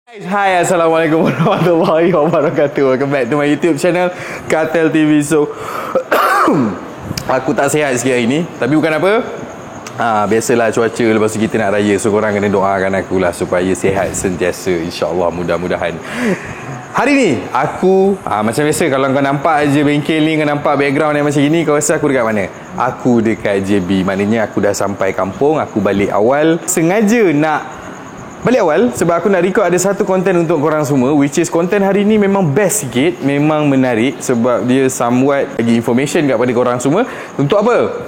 Hai, Assalamualaikum warahmatullahi wabarakatuh. Welcome back to my YouTube channel Kartel TV. So aku tak sihat sikit hari ni, tapi bukan apa. Biasalah cuaca, lepas tu kita nak raya, so korang kena doakan aku lah supaya sihat sentiasa, insyaAllah, mudah-mudahan. Hari ni aku macam biasa, kalau kau nampak je bengkel ni, kau nampak background yang macam gini, kau rasa aku dekat mana? Aku dekat JB. Maknanya aku dah sampai kampung. Aku balik awal. Sengaja nak balik awal sebab aku nak record ada satu konten untuk korang semua, which is konten hari ni memang best sikit, memang menarik sebab dia somewhat bagi information kepada korang semua. Untuk apa?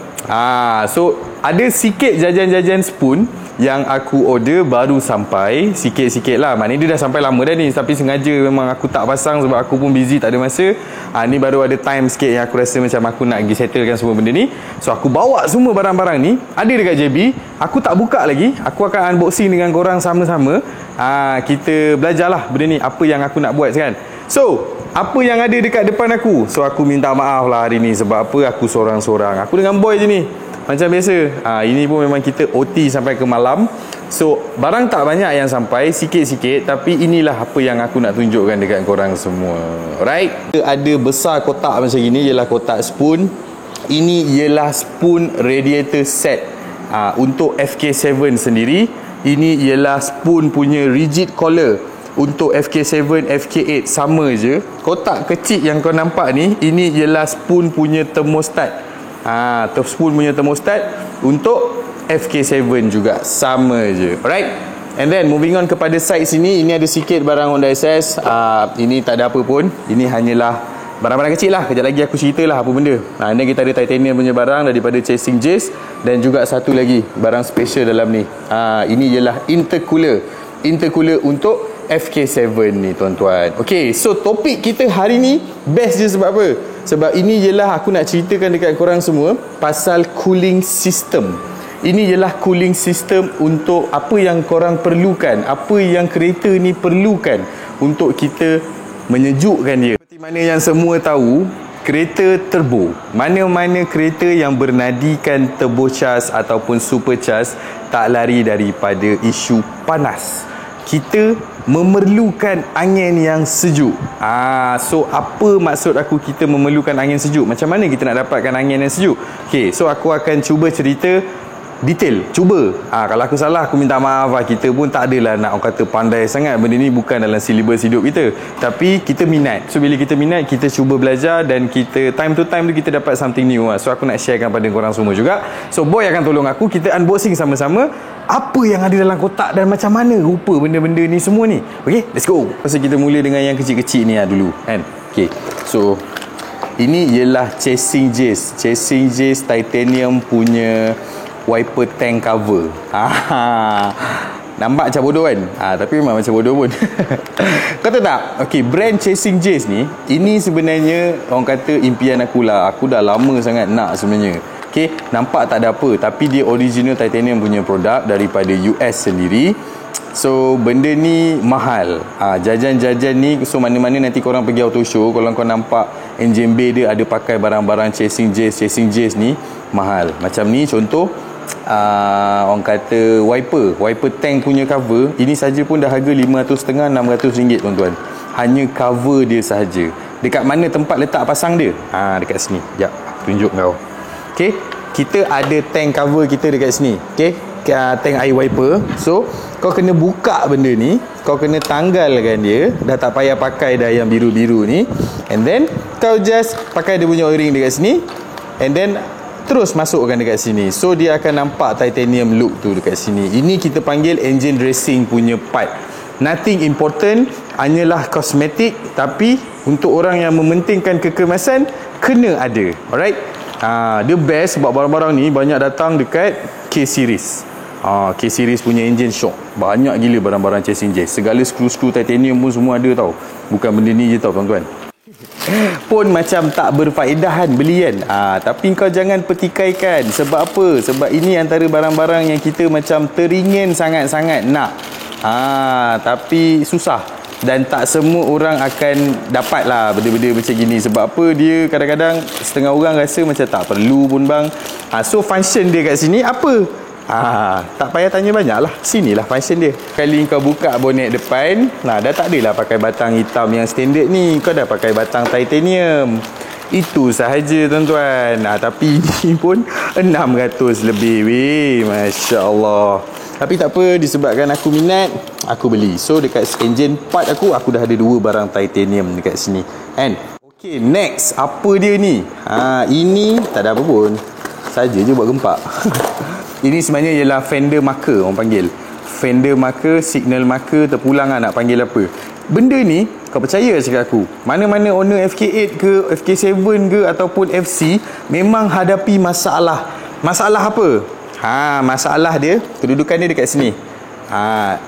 So ada sikit jajan-jajan spoon yang aku order baru sampai, sikit-sikit lah. Maknanya dia dah sampai lama dah ni, tapi sengaja memang aku tak pasang sebab aku pun busy, tak ada masa. Ni baru ada time sikit yang aku rasa macam aku nak pergi settlekan semua benda ni. So aku bawa semua barang-barang ni, ada dekat JB. Aku tak buka lagi, aku akan unboxing dengan korang sama-sama. Kita belajarlah benda ni, apa yang aku nak buat sekarang. So apa yang ada dekat depan aku? So aku minta maaf lah hari ni sebab apa, aku sorang-sorang. Aku dengan boy je ni, macam biasa. Ini pun memang kita OT sampai ke malam. So barang tak banyak yang sampai, sikit-sikit, tapi inilah apa yang aku nak tunjukkan dekat korang semua. Alright, ada besar kotak macam gini, ialah kotak spoon. Ini ialah spoon radiator set untuk FK7 sendiri. Ini ialah spoon punya rigid collar untuk FK7, FK8 sama je. Kotak kecil yang kau nampak ni, ini ialah spoon punya thermostat. Spoon punya thermostat untuk FK7 juga, sama je. Alright, and then moving on kepada side sini, ini ada sikit barang Honda SS. Ini tak ada apa pun, ini hanyalah barang-barang kecil lah. Kejap lagi aku ceritalah apa benda. Ini kita ada titanium punya barang daripada Chasing Jace, dan juga satu lagi barang special dalam ni. Ini ialah intercooler untuk FK7 ni, tuan-tuan. Okay, so topik kita hari ni best je. Sebab apa? Sebab ini ialah aku nak ceritakan dekat korang semua pasal cooling system. Ini ialah cooling system untuk apa yang korang perlukan, apa yang kereta ni perlukan untuk kita menyejukkan dia. Seperti mana yang semua tahu, kereta turbo, mana-mana kereta yang bernadikan turbocharge ataupun supercharge, tak lari daripada isu panas. Kita memerlukan angin yang sejuk. So apa maksud aku kita memerlukan angin sejuk? Macam mana kita nak dapatkan angin yang sejuk? Okay, so aku akan cuba cerita detail. Cuba. Kalau aku salah, aku minta maaf lah. Kita pun tak adalah nak orang kata pandai sangat. Benda ni bukan dalam silibus hidup kita, tapi kita minat. So bila kita minat, kita cuba belajar, dan kita time to time tu kita dapat something new lah. So aku nak sharekan pada korang semua juga. So boy akan tolong aku, kita unboxing sama-sama apa yang ada dalam kotak dan macam mana rupa benda-benda ni semua ni. Okay, let's go. Pasal kita mula dengan yang kecil-kecil ni dulu kan. Okay, so ini ialah Chasing Jace titanium punya wiper tank cover. Nampak macam bodoh kan? Tapi memang macam bodoh pun. Kau tahu tak? Okay, brand Chasing Jace ni, ini sebenarnya orang kata impian aku lah. Aku dah lama sangat nak sebenarnya. Okay, nampak tak ada apa, tapi dia original titanium punya produk daripada US sendiri. So benda ni mahal. Jajan-jajan ni, so mana-mana nanti korang pergi auto show, kalau kau nampak engine bay dia ada pakai barang-barang Chasing Jace ni, mahal. Macam ni contoh, orang kata wiper tank punya cover, ini saja pun dah harga RM550-600, tuan-tuan. Hanya cover dia sahaja. Dekat mana tempat letak pasang dia? Dekat sini. Sekejap, tunjuk kau. Okay, kita ada tank cover kita dekat sini. Okay, tank air wiper. So kau kena buka benda ni, kau kena tanggalkan dia. Dah tak payah pakai dah yang biru-biru ni. And then kau just pakai dia punya o-ring dekat sini, and then terus masukkan dekat sini. So dia akan nampak titanium look tu dekat sini. Ini kita panggil engine racing punya part. Nothing important, hanyalah kosmetik, tapi untuk orang yang mementingkan kekemasan, kena ada. Alright, dia best sebab barang-barang ni banyak datang dekat K-Series. K-Series punya engine shock. Banyak gila barang-barang Chasing Jace. Segala skru-skru titanium pun semua ada tau. Bukan benda ni je tau, tuan-tuan. Pun macam tak berfaedahan beli kan. Tapi kau jangan petikaikan. Sebab apa? Sebab ini antara barang-barang yang kita macam teringin sangat-sangat nak. Tapi susah. Dan tak semua orang akan dapat lah benda-benda macam gini. Sebab apa? Dia kadang-kadang setengah orang rasa macam tak perlu pun bang. So function dia kat sini apa? Tak payah tanya banyak lah. Sinilah function dia. Kali kau buka bonet depan, dah tak adalah pakai batang hitam yang standard ni. Kau dah pakai batang titanium. Itu sahaja tuan-tuan. Tapi ni pun 600 lebih weh. Masya Allah. Tapi tak apa, disebabkan aku minat, aku beli. So dekat engine part aku dah ada 2 barang titanium dekat sini kan. Okay, next. Apa dia ni? Ini tak ada apa pun, saja je buat gempak. Ini sebenarnya ialah fender marker, orang panggil fender marker, signal marker, terpulang nak panggil apa. Benda ni kau percaya cakap aku, mana-mana owner FK8 ke FK7 ke ataupun FC memang hadapi masalah. Masalah apa? Masalah dia, kedudukan dia dekat sini.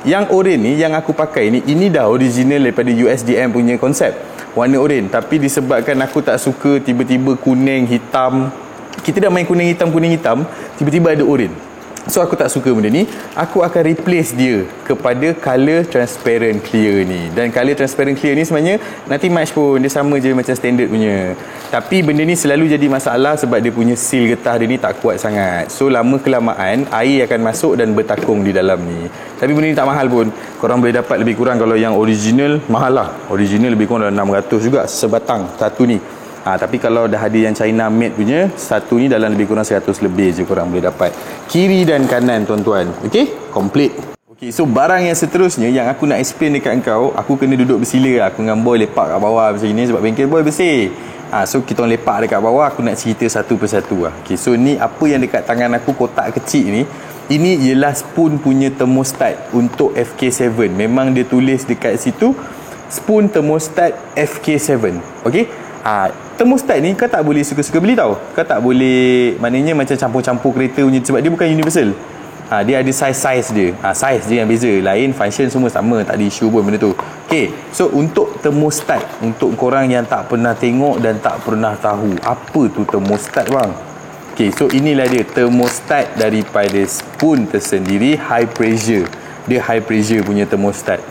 Yang oren ni yang aku pakai ni, ini dah original daripada USDM punya konsep, warna oren. Tapi disebabkan aku tak suka tiba-tiba kuning hitam, kita dah main kuning hitam, tiba-tiba ada oren. So aku tak suka benda ni. Aku akan replace dia kepada color transparent clear ni. Dan color transparent clear ni sebenarnya nanti match pun, dia sama je macam standard punya. Tapi benda ni selalu jadi masalah sebab dia punya seal getah dia ni tak kuat sangat. So lama kelamaan air akan masuk dan bertakung di dalam ni. Tapi benda ni tak mahal pun. Korang boleh dapat lebih kurang, kalau yang original mahal lah. Original lebih kurang dalam 600 juga sebatang satu ni. Tapi kalau dah ada yang China made punya, satu ni dalam lebih kurang 100 lebih je korang boleh dapat. Kiri dan kanan tuan-tuan. Okey? Complete. Okey, so barang yang seterusnya yang aku nak explain dekat engkau, aku kena duduk bersila. Aku dengan boy lepak kat bawah macam ni sebab bengkel boy bersih. So kita orang lepak dekat bawah, aku nak cerita satu persatu lah. Okey, so ni apa yang dekat tangan aku, kotak kecil ni. Ini ialah spoon punya thermostat untuk FK7. Memang dia tulis dekat situ spoon thermostat FK7. Okey? Thermostat ni kau tak boleh suka-suka beli tau. Kau tak boleh, maknanya macam campur-campur kereta punya, sebab dia bukan universal. Dia ada size-size dia. Size je yang beza. Lain function semua sama, tak ada isu pun benda tu. Okay, so untuk thermostat, untuk korang yang tak pernah tengok dan tak pernah tahu apa tu thermostat bang. Okay, so inilah dia thermostat daripada spoon tersendiri, high pressure. Dia high pressure punya thermostat.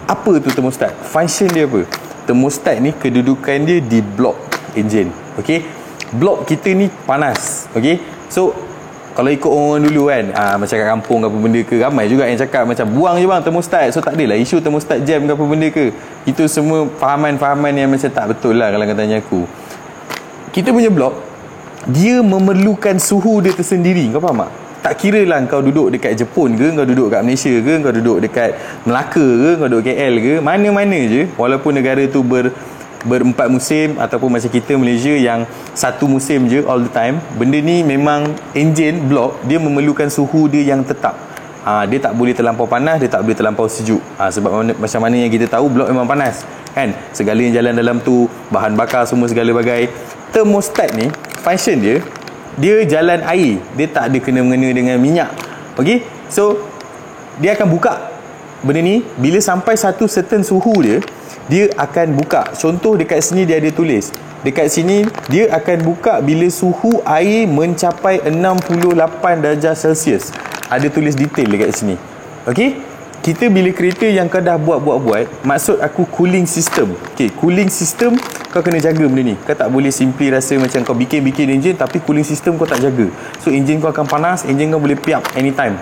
Apa tu thermostat? Function dia apa? Thermostat ni kedudukan dia di blok enjin. Okey, blok kita ni panas. Okey, so kalau ikut orang dulu kan, macam kat kampung ke apa benda ke, ramai juga yang cakap macam buang je bang thermostat. So tak adalah isu thermostat jam ke apa benda ke. Itu semua fahaman-fahaman yang macam tak betul lah kalau kau tanya aku. Kita punya blok, dia memerlukan suhu dia tersendiri. Kau faham tak? Tak kira lah kau duduk dekat Jepun ke, kau duduk kat Malaysia ke, kau duduk dekat Melaka ke, kau duduk KL ke, mana-mana je, walaupun negara tu berempat musim, ataupun macam kita Malaysia yang satu musim je all the time, benda ni memang enjin blok dia memerlukan suhu dia yang tetap. Dia tak boleh terlampau panas, dia tak boleh terlampau sejuk. Sebab macam mana yang kita tahu, blok memang panas kan, segala yang jalan dalam tu, bahan bakar semua segala bagai. Thermostat ni function dia jalan air, dia tak ada kena-mengena dengan minyak. Okey, so dia akan buka benda ni bila sampai satu certain suhu dia akan buka. Contoh dekat sini dia ada tulis, dekat sini dia akan buka bila suhu air mencapai 68 darjah Celsius. Ada tulis detail dekat sini. Okey, kita bila kereta yang kau dah buat, maksud aku cooling system. Okey, cooling system kau kena jaga benda ni. Kau tak boleh simply rasa macam kau bikin enjin tapi cooling system kau tak jaga. So enjin kau akan panas, enjin kau boleh piap anytime.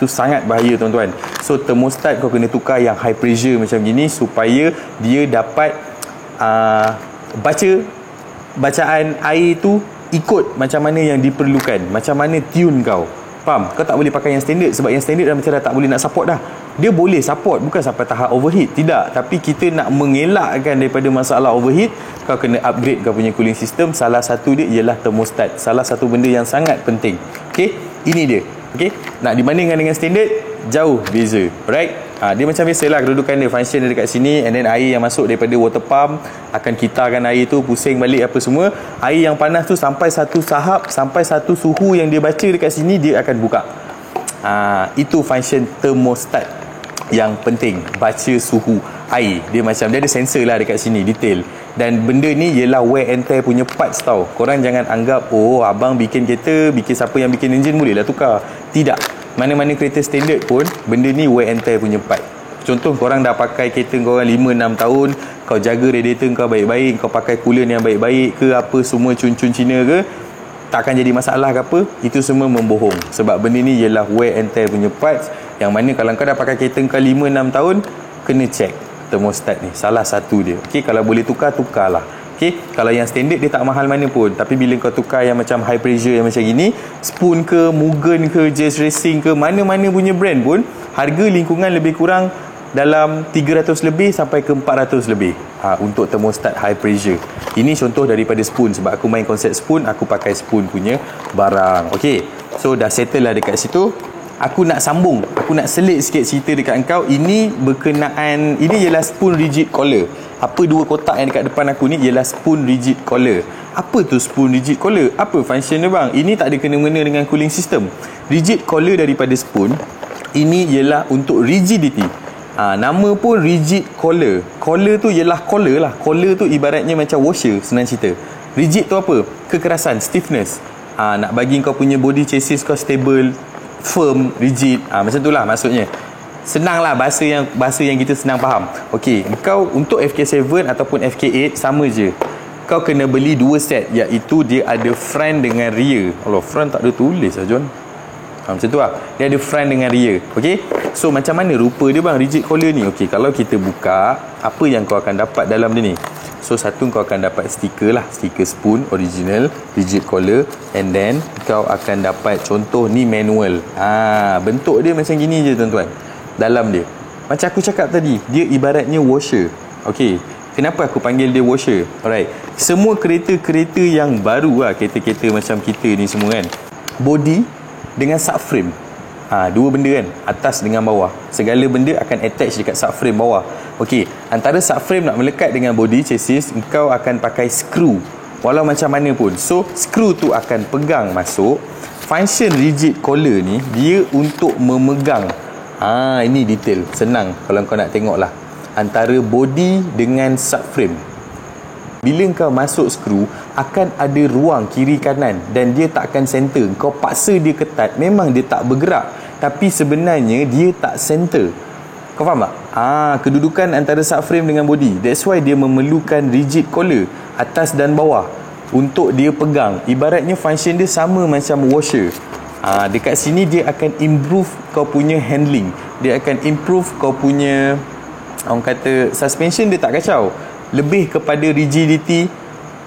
Tu sangat bahaya tuan-tuan. So thermostat kau kena tukar yang high pressure macam gini supaya dia dapat bacaan air tu ikut macam mana yang diperlukan, macam mana tune kau. Faham? Kau tak boleh pakai yang standard, sebab yang standard dah macam dah tak boleh nak support dah. Dia boleh support, bukan sampai tahap overheat, tidak. Tapi kita nak mengelakkan daripada masalah overheat, kau kena upgrade kau punya cooling system. Salah satu dia ialah thermostat. Salah satu benda yang sangat penting. Okey, ini dia. Okey, nak dibandingkan dengan standard, jauh beza. Alright? Dia macam biasalah kedudukan dia, function dia dekat sini, and then air yang masuk daripada water pump akan kitarkan air tu, pusing balik apa semua. Air yang panas tu sampai satu tahap, sampai satu suhu yang dia baca dekat sini, dia akan buka. Itu function thermostat yang penting, baca suhu air. Dia ada sensor lah dekat sini, detail. Dan benda ni ialah wear and tear punya parts tau. Korang jangan anggap, oh abang bikin kereta, siapa yang bikin enjin bolehlah tukar. Tidak. Mana-mana kereta standard pun, benda ni wear and tear punya part. Contoh, korang dah pakai kereta korang 5-6 tahun, kau jaga radiator kau baik-baik, kau pakai coolant yang baik-baik ke apa semua, cun-cun Cina ke, takkan jadi masalah ke apa. Itu semua membohong. Sebab benda ni ialah wear and tear punya parts, yang mana kalau kau dah pakai kereta kau 5-6 tahun, kena check thermostat ni. Salah satu dia. Okey, kalau boleh tukarlah. Okey, kalau yang standard dia tak mahal mana pun, tapi bila kau tukar yang macam high pressure yang macam gini, Spoon ke, Mugen ke, Jazz Racing ke, mana-mana punya brand pun, harga lingkungan lebih kurang dalam 300 lebih sampai ke 400 lebih untuk thermostat high pressure. Ini contoh daripada Spoon. Sebab aku main konsep Spoon, aku pakai Spoon punya barang. Okey, so dah settle lah dekat situ. Aku nak sambung, aku nak selit sikit cerita dekat engkau. Ini berkenaan, ini ialah Spoon rigid collar. Apa dua kotak yang dekat depan aku ni ialah Spoon rigid collar. Apa tu Spoon rigid collar? Apa function dia bang? Ini tak ada kena-mena dengan cooling system. Rigid collar daripada Spoon, ini ialah untuk rigidity. Nama pun rigid collar. Collar tu ialah collar lah. Collar tu ibaratnya macam washer, senang cerita. Rigid tu apa? Kekerasan, stiffness. Nak bagi kau punya body chassis kau stable, firm, rigid. Macam tu lah maksudnya. Senang lah, bahasa yang kita senang faham. Okey, kau untuk FK7 ataupun FK8 sama je. Kau kena beli dua set, iaitu dia ada front dengan rear. Allah, front tak ada tulis lah John. Macam tu lah. Dia ada front dengan rear. Okey, so macam mana rupa dia bang, rigid collar ni? Okey, kalau kita buka, apa yang kau akan dapat dalam dia ni? So satu, kau akan dapat stiker lah, stiker Spoon original rigid collar. And then kau akan dapat contoh ni manual. Bentuk dia macam gini je tuan-tuan. Dalam dia, macam aku cakap tadi, dia ibaratnya washer. Okey, kenapa aku panggil dia washer? Alright, semua kereta-kereta yang baru lah, kereta-kereta macam kita ni semua kan, body dengan subframe. Dua benda kan, atas dengan bawah. Segala benda akan attach dekat subframe bawah. Okey, antara subframe nak melekat dengan body chassis, engkau akan pakai skru walau macam mana pun. So skru tu akan pegang masuk. Function rigid collar ni, dia untuk memegang. Ini detail, senang kalau kau nak tengok lah, antara body dengan subframe. Bila kau masuk skru, akan ada ruang kiri kanan dan dia tak akan center. Kau paksa dia ketat, memang dia tak bergerak, tapi sebenarnya dia tak center. Kau faham tak? Kedudukan antara subframe dengan body. That's why dia memerlukan rigid collar, atas dan bawah, untuk dia pegang. Ibaratnya function dia sama macam washer. Dekat sini dia akan improve kau punya handling. Dia akan improve kau punya, orang kata, suspension dia tak kacau. Lebih kepada rigidity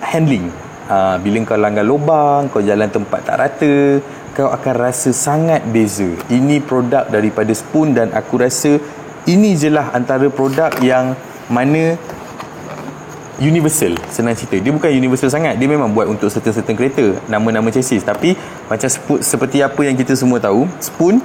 handling. Bila kau langgar lubang, kau jalan tempat tak rata, kau akan rasa sangat beza. Ini produk daripada Spoon dan aku rasa ini je lah antara produk yang mana universal, senang cerita. Dia bukan universal sangat, dia memang buat untuk certain kereta, nama-nama chassis. Tapi macam seperti apa yang kita semua tahu, Spoon,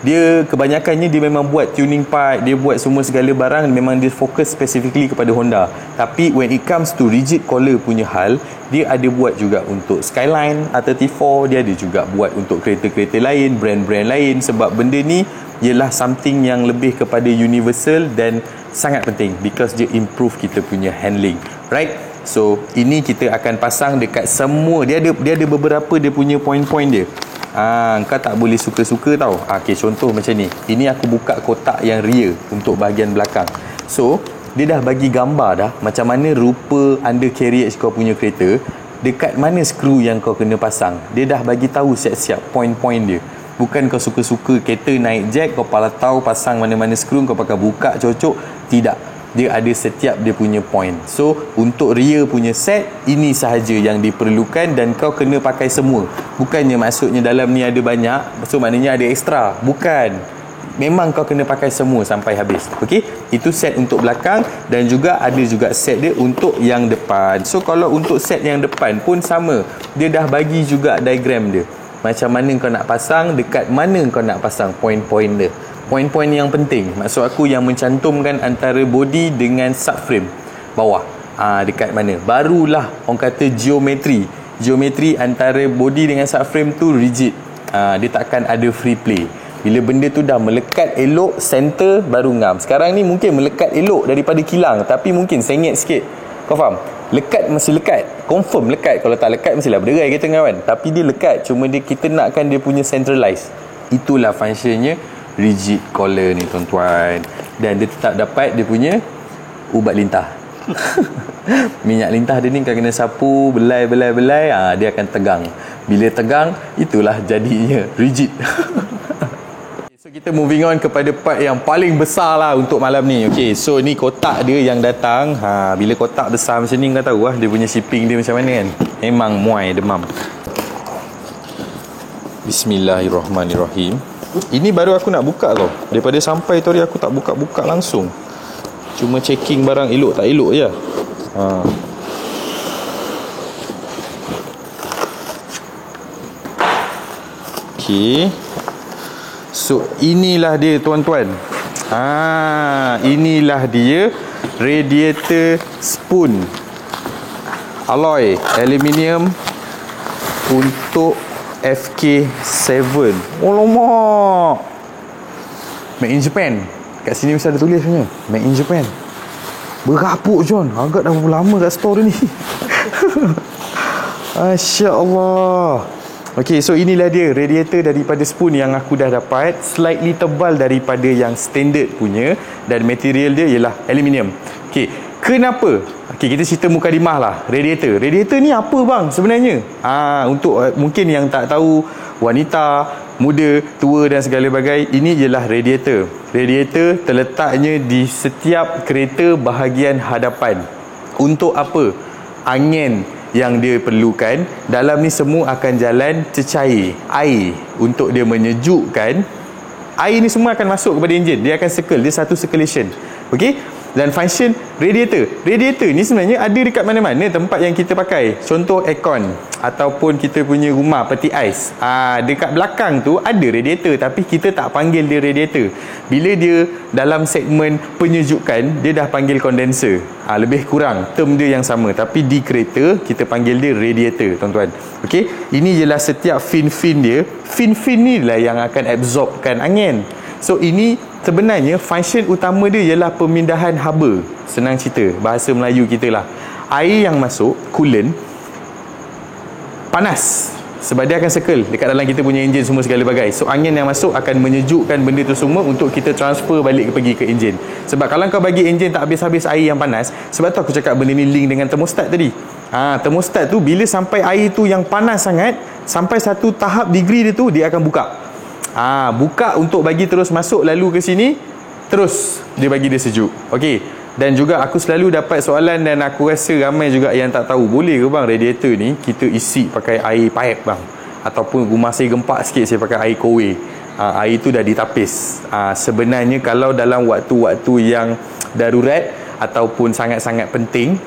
dia kebanyakannya dia memang buat tuning part, dia buat semua segala barang, memang dia fokus specifically kepada Honda. Tapi when it comes to rigid collar punya hal, dia ada buat juga untuk Skyline R34, dia ada juga buat untuk kereta-kereta lain, brand-brand lain. Sebab benda ni ialah something yang lebih kepada universal dan sangat penting, because dia improve kita punya handling, right? So ini kita akan pasang dekat semua. Dia ada beberapa dia punya point-point dia. Kau tak boleh suka-suka tau. Okay, contoh macam ni. Ini aku buka kotak yang rear untuk bahagian belakang. So dia dah bagi gambar dah macam mana rupa undercarriage kau punya kereta, dekat mana skru yang kau kena pasang. Dia dah bagi tahu siap-siap point-point dia. Bukan kau suka-suka kereta naik jack, kau tahu pasang mana-mana skru, kau pakai buka cocok. Tidak, dia ada setiap dia punya point. So untuk rear punya set, ini sahaja yang diperlukan dan kau kena pakai semua. Bukannya maksudnya dalam ni ada banyak, so maknanya ada ekstra. Bukan, memang kau kena pakai semua sampai habis. Okey, itu set untuk belakang. Dan juga ada juga set dia untuk yang depan. So kalau untuk set yang depan pun sama, dia dah bagi juga diagram dia, macam mana kau nak pasang, dekat mana kau nak pasang point-point dia. Point-point yang penting, maksud aku yang mencantumkan antara body dengan subframe bawah. Dekat mana, barulah orang kata geometri antara body dengan subframe tu rigid. Dia takkan ada free play. Bila benda tu dah melekat elok, center, baru ngam. Sekarang ni mungkin melekat elok daripada kilang, tapi mungkin sengit sikit. Kau faham? Lekat masih lekat, confirm lekat. Kalau tak lekat mestilah berderai kita kawan. Tapi dia lekat, cuma kita nakkan dia punya centralize. Itulah functionnya rigid collar ni tuan-tuan. Dan dia tetap dapat dia punya ubat lintah. Minyak lintah dia ni kalau kena sapu, belai, dia akan tegang. Bila tegang, itulah jadinya rigid. So kita moving on kepada part yang paling besar lah untuk malam ni. Okay, so ni kotak dia yang datang. Bila kotak besar macam ni, kau tahu lah dia punya shipping dia macam mana kan. Memang muai demam. Bismillahirrahmanirrahim. Ini baru aku nak buka tau. Daripada sampai tu aku tak buka-buka langsung. Cuma checking barang elok tak elok je. Okay. So inilah dia tuan-tuan. Inilah dia radiator spoon alloy aluminium untuk FK7. Alamak, made in Japan. Kat sini mesti ada tulis punya made in Japan. Berapuk John, agak dah berapa lama kat store ni. Masya Allah. Okay, so inilah dia radiator daripada spoon yang aku dah dapat. Slightly tebal daripada yang standard punya. Dan material dia ialah aluminium. Okay, kenapa? Okay, kita cerita mukadimah lah. Radiator ni apa bang sebenarnya? Untuk mungkin yang tak tahu, wanita, muda, tua dan segala bagai, ini ialah radiator. Radiator terletaknya di setiap kereta bahagian hadapan. Untuk apa? Angin yang dia perlukan. Dalam ni semua akan jalan cecair air untuk dia menyejukkan. Air ni semua akan masuk kepada enjin. Dia akan circle, dia satu circulation. Okey. Dan function radiator ni sebenarnya ada dekat mana-mana tempat yang kita pakai. Contoh aircon ataupun kita punya rumah peti ais. Dekat belakang tu ada radiator, tapi kita tak panggil dia radiator. Bila dia dalam segmen penyejukan, dia dah panggil condenser. Lebih kurang term dia yang sama, tapi di kereta kita panggil dia radiator tuan-tuan. Okey, ini ialah setiap fin-fin dia. Fin-fin ni lah yang akan absorbkan angin. So ini sebenarnya function utama dia ialah pemindahan haba. Senang cerita, bahasa Melayu kita lah. Air yang masuk, coolant, panas. Sebab dia akan circle dekat dalam kita punya enjin semua segala bagai. So angin yang masuk akan menyejukkan benda tu semua untuk kita transfer balik pergi ke enjin. Sebab kalau kau bagi enjin tak habis-habis air yang panas, sebab tu aku cakap benda ni link dengan termostat tadi. Termostat tu bila sampai air tu yang panas sangat, sampai satu tahap degree dia tu, dia akan buka. Buka untuk bagi terus masuk lalu ke sini, terus dia bagi dia sejuk. Okey. Dan juga aku selalu dapat soalan, dan aku rasa ramai juga yang tak tahu, boleh ke bang radiator ni kita isi pakai air pipe bang, ataupun rumah saya gempak sikit saya pakai air kowe. Air tu dah ditapis. Sebenarnya kalau dalam waktu-waktu yang darurat ataupun sangat-sangat penting,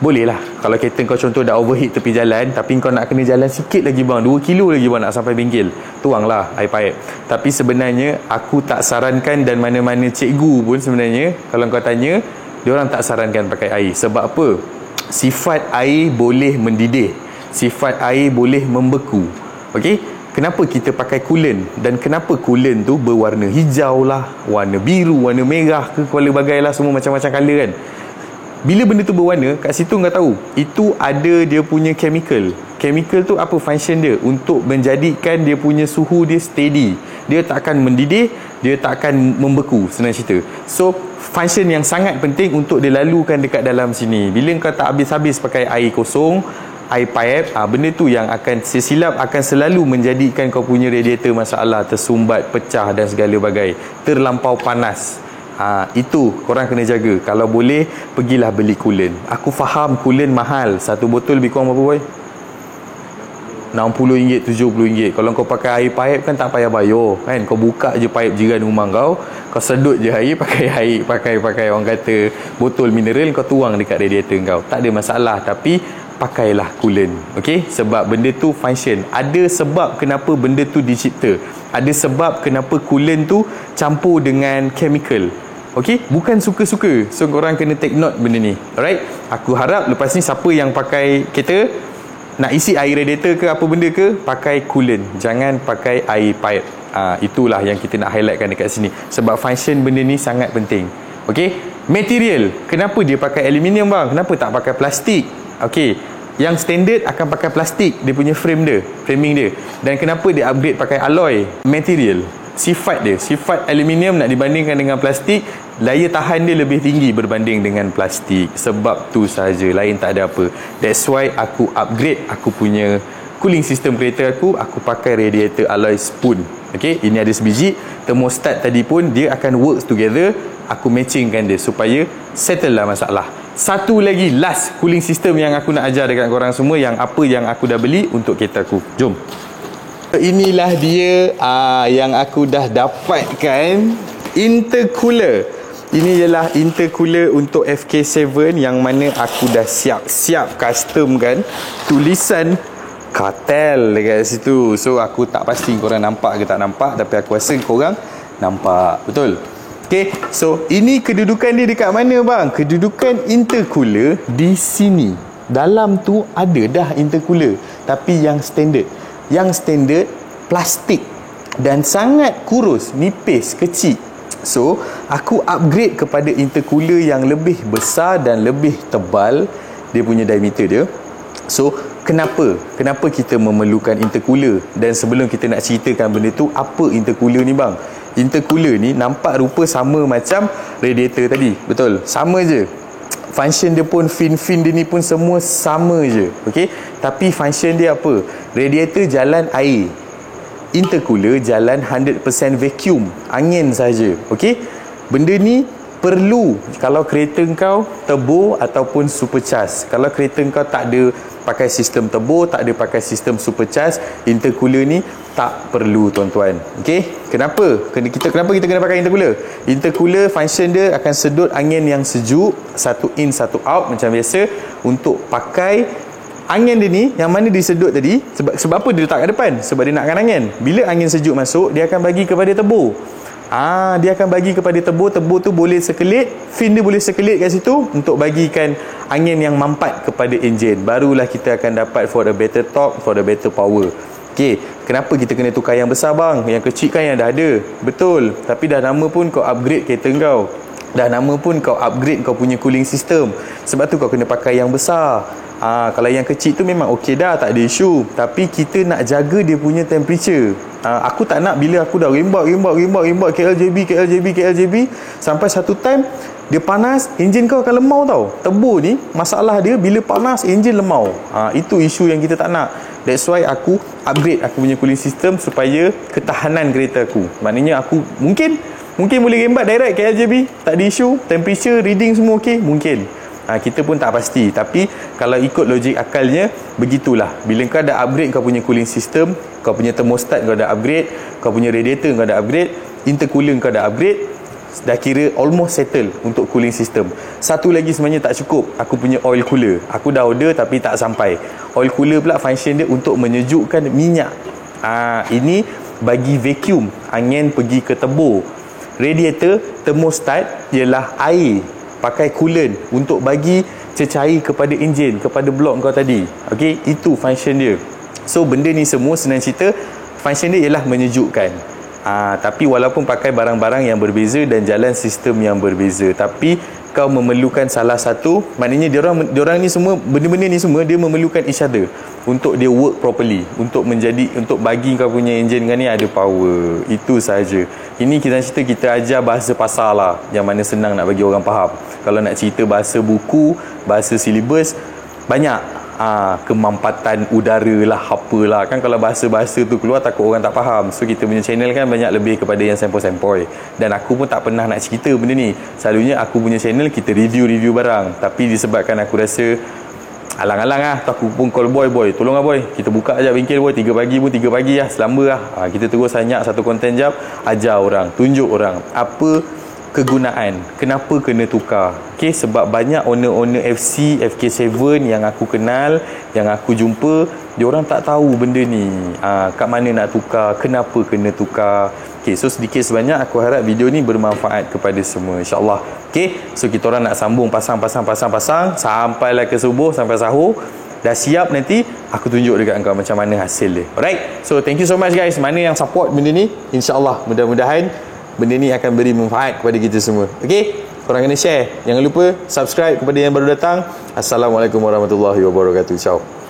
boleh lah. Kalau kereta kau contoh dah overheat tepi jalan, tapi kau nak kena jalan sikit lagi bang, 2 kilo lagi bang nak sampai bengkel, tuanglah air pipe. Tapi sebenarnya aku tak sarankan, dan mana-mana cikgu pun sebenarnya kalau kau tanya, diorang tak sarankan pakai air. Sebab apa? Sifat air boleh mendidih, sifat air boleh membeku. Okey? Kenapa kita pakai coolant? Dan kenapa coolant tu berwarna hijau lah, warna biru, warna merah ke, kuala bagai lah, semua macam-macam colour kan. Bila benda tu berwarna, kat situ kau tahu, itu ada dia punya chemical. Chemical tu apa function dia? Untuk menjadikan dia punya suhu dia steady. Dia tak akan mendidih, dia tak akan membeku, senang cerita. So, function yang sangat penting untuk dia lalukan dekat dalam sini. Bila kau tak habis-habis pakai air kosong, air pipe, benda tu yang akan silap akan selalu menjadikan kau punya radiator masalah, tersumbat, pecah dan segala bagai. Terlampau panas. Itu korang kena jaga. Kalau boleh, pergilah beli coolant. Aku faham coolant mahal. Satu botol lebih kurang berapa boy? RM60, RM70. Kalau kau pakai air pipe kan tak payah bayar kan. Kau buka je pipe jiran rumah kau, kau sedut je air, pakai orang kata botol mineral, kau tuang dekat radiator kau. Tak ada masalah. Tapi pakailah coolant. Okey? Sebab benda tu function. Ada sebab kenapa benda tu dicipta. Ada sebab kenapa coolant tu campur dengan chemical. Okey, bukan suka-suka. So korang kena take note benda ni. Alright? Aku harap lepas ni siapa yang pakai kereta nak isi air radiator ke apa benda ke, pakai coolant. Jangan pakai air pipe. Itulah yang kita nak highlightkan dekat sini. Sebab function benda ni sangat penting. Okey? Material. Kenapa dia pakai aluminium bang? Kenapa tak pakai plastik? Okey. Yang standard akan pakai plastik, dia punya frame dia, framing dia. Dan kenapa dia upgrade pakai alloy material? Sifat aluminium nak dibandingkan dengan plastik, daya tahan dia lebih tinggi berbanding dengan plastik. Sebab tu saja, lain tak ada apa. That's why aku upgrade aku punya cooling system kereta aku pakai radiator alloy spoon. Okay, ini ada sebiji. Thermostat tadi pun dia akan work together. Aku matchingkan dia supaya settle lah masalah. Satu lagi last cooling system yang aku nak ajar dekat korang semua, yang apa yang aku dah beli untuk kereta aku. Jom. Inilah dia yang aku dah dapatkan, intercooler. Ini ialah intercooler untuk FK7 yang mana aku dah siap-siap custom kan tulisan Cartel dekat situ. So aku tak pasti korang nampak ke tak nampak, tapi aku rasa korang nampak. Betul? Okay, so ini kedudukan dia dekat mana bang? Kedudukan intercooler di sini. Dalam tu ada dah intercooler, tapi yang standard. Yang standard plastik dan sangat kurus, nipis, kecil. So aku upgrade kepada intercooler yang lebih besar dan lebih tebal dia punya diameter dia. So kenapa kita memerlukan intercooler? Dan sebelum kita nak ceritakan benda tu, apa intercooler ni bang? Intercooler ni nampak rupa sama macam radiator tadi. Betul? Sama je. Function dia pun, fin dia ni pun semua sama je. Okay? Tapi function dia apa? Radiator jalan air, intercooler jalan 100% vacuum, angin saja. Okay? Benda ni perlu kalau kereta kau turbo ataupun supercharge. Kalau kereta kau tak ada pakai sistem turbo, tak ada pakai sistem supercharge, intercooler ni tak perlu tuan-tuan. Okey, kenapa kita kena pakai intercooler? Intercooler function dia akan sedut angin yang sejuk, satu in satu out macam biasa, untuk pakai angin dia ni yang mana disedut tadi. Sebab apa dia letak kat depan? Sebab dia nakkan angin. Bila angin sejuk masuk, dia akan bagi kepada turbo. Dia akan bagi kepada turbo tu boleh sekelit, fin dia boleh sekelit kat situ untuk bagikan angin yang mampat kepada enjin. Barulah kita akan dapat for a better torque, for a better power. Okey, kenapa kita kena tukar yang besar bang? Yang kecil kan yang dah ada. Betul, tapi dah lama pun kau upgrade kereta kau. Dah lama pun kau upgrade kau punya cooling system. Sebab tu kau kena pakai yang besar. Kalau yang kecil tu memang okey dah, tak ada isu. Tapi kita nak jaga dia punya temperature. Aku tak nak bila aku dah rembak KLJB sampai satu time dia panas, enjin kau akan lemau tau. Turbo ni masalah dia bila panas enjin lemau. Itu isu yang kita tak nak. That's why aku upgrade aku punya cooling system supaya ketahanan kereta aku. Maknanya aku mungkin boleh rembat direct KLJB, tak ada isu. Temperature reading semua okey, mungkin. Kita pun tak pasti. Tapi kalau ikut logik akalnya, begitulah. Bila kau dah upgrade kau punya cooling system, kau punya thermostat kau dah upgrade, kau punya radiator kau dah upgrade, intercooler kau dah upgrade, dah kira almost settle untuk cooling system. Satu lagi sebenarnya tak cukup, aku punya oil cooler. Aku dah order tapi tak sampai. Oil cooler pula function dia untuk menyejukkan minyak. Ini bagi vacuum, angin pergi ke turbo. Radiator, thermostat ialah air, pakai coolant untuk bagi cecair kepada enjin, kepada blok kau tadi. Okey, itu function dia. So benda ni semua senang cerita, function dia ialah menyejukkan. Tapi walaupun pakai barang-barang yang berbeza dan jalan sistem yang berbeza, tapi kau memerlukan salah satu. Maknanya diorang ni semua, benda-benda ni semua dia memerlukan each other untuk dia work properly, untuk bagi kau punya enjin kau ni ada power. Itu saja. Ini kita ajar bahasa pasar lah, yang mana senang nak bagi orang faham. Kalau nak cerita bahasa buku, bahasa silibus, banyak kemampatan udara lah, apalah kan. Kalau bahasa-bahasa tu keluar takut orang tak faham. So kita punya channel kan banyak lebih kepada yang sempoi-sempoi. Dan aku pun tak pernah nak cerita benda ni. Selalunya aku punya channel kita review barang. Tapi disebabkan aku rasa alang-alang lah, aku pun call boy, tolong lah boy, kita buka aja bengkel boy, 3 pagi lah, selamba lah. Kita terus hanyak satu konten jap, ajar orang, tunjuk orang apa kegunaan, kenapa kena tukar. Okay, sebab banyak owner-owner FC, FK7 yang aku kenal, yang aku jumpa, diorang tak tahu benda ni. Kat mana nak tukar, kenapa kena tukar. Okay, so sedikit sebanyak aku harap video ni bermanfaat kepada semua, insyaAllah. Okay, so kita orang nak sambung pasang sampailah ke subuh, sampai sahur. Dah siap, nanti aku tunjuk dekat engkau macam mana hasil dia. Alright, so thank you so much guys. Mana yang support benda ni, insyaAllah mudah-mudahan benda ni akan beri manfaat kepada kita semua. Okay, korang kena share. Jangan lupa subscribe kepada yang baru datang. Assalamualaikum warahmatullahi wabarakatuh. Ciao.